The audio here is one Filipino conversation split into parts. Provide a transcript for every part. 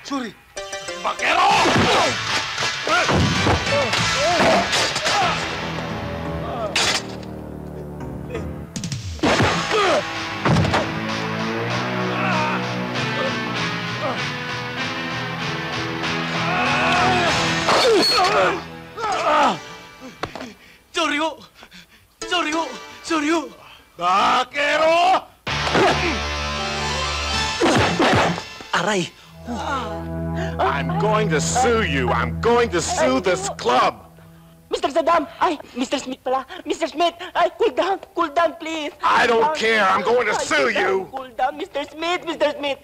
Sorry! Bakero! Sorry ho! Bakero! Aray! I'm going to sue you. I'm going to sue this club. Mr. Saddam! Ay, Mr. Smith pala. Mr. Smith! Ay, cool down, please. I don't care. I'm going to sue you. Cool down, Mr. Smith, Mr. Smith.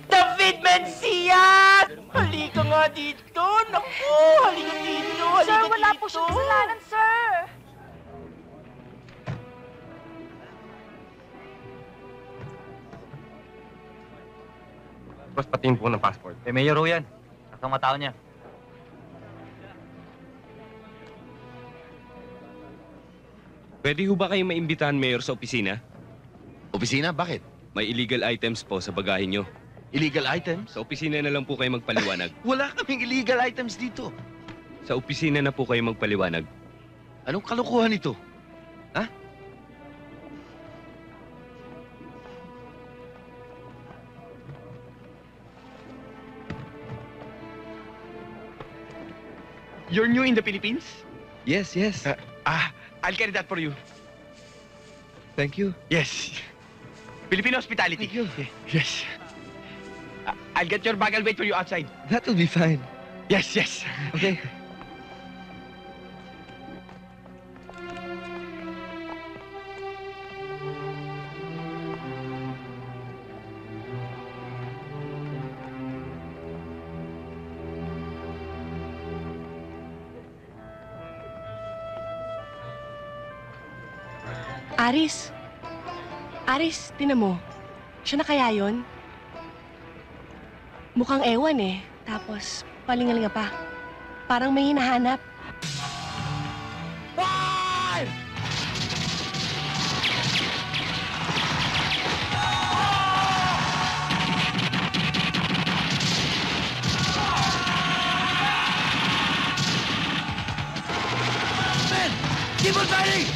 David Mencia! Halika nga dito. Naku, halika dito. Sir, wala po siyang kasalanan, sir. Tapos patingin po ng passport. Mayor ho yan. Nakang matao niya. Pwede ho ba kayong maimbitahan, Mayor, sa opisina? Opisina? Bakit? May illegal items po sa bagahe nyo. Illegal items? Sa opisina na lang po kayo magpaliwanag. Wala kaming illegal items dito. Sa opisina na po kayo magpaliwanag. Anong kalokohan ito? Ha? You're new in the Philippines? Yes. I'll carry that for you. Thank you. Yes. Filipino hospitality. Thank you. Yes. I'll get your bag. I'll wait for you outside. That will be fine. Yes. Okay. Aris, tinan mo. Siya na kaya yun? Mukhang ewan eh. Tapos, palingalinga pa. Parang may hinahanap. Fire! Men! Keep on fighting!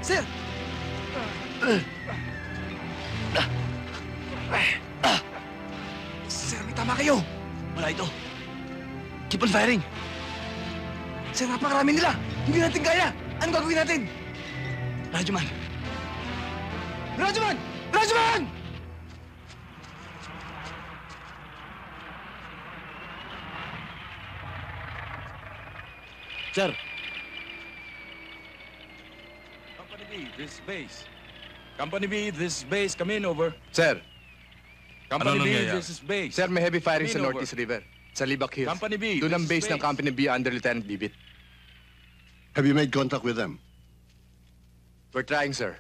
Sir! Sir, may tama kayo. Wala ito. Keep on firing. Sir, napakarami nila. Hindi natin kaya. Anong gagawin natin? Rajuman! Rajuman! Rajuman! Sir! This is base. Company B, this is base. Come in, over. Sir. Company B, this is base. Sir, may heavy firing sa Come in, Northeast River. Sa Libac Hills. Company B, Doon ang this is base ng Company B under Lieutenant Bibit. Have you made contact with them? We're trying, sir.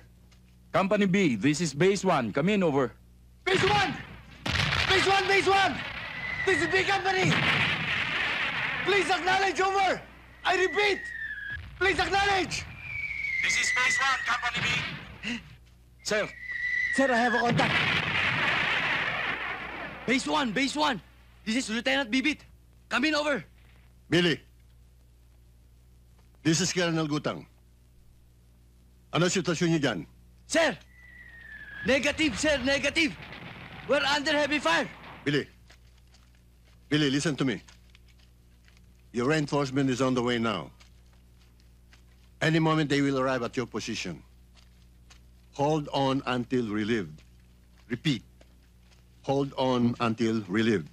Company B, this is base 1. Come in, over. Base 1! Base 1! Base 1! This is B Company! Please acknowledge, over! I repeat! Please acknowledge! This is base 1, Company B. Sir! Sir, I have a contact. Base 1, Base 1. This is Lieutenant Bibit. Come in over. Billy. This is Colonel Gutang. Ano sitwasyon niyo dyan? Sir! Negative, sir, negative. We're under heavy fire. Billy. Billy, listen to me. Your reinforcement is on the way now. Any moment they will arrive at your position. Hold on until relieved. Repeat. Hold on until relieved.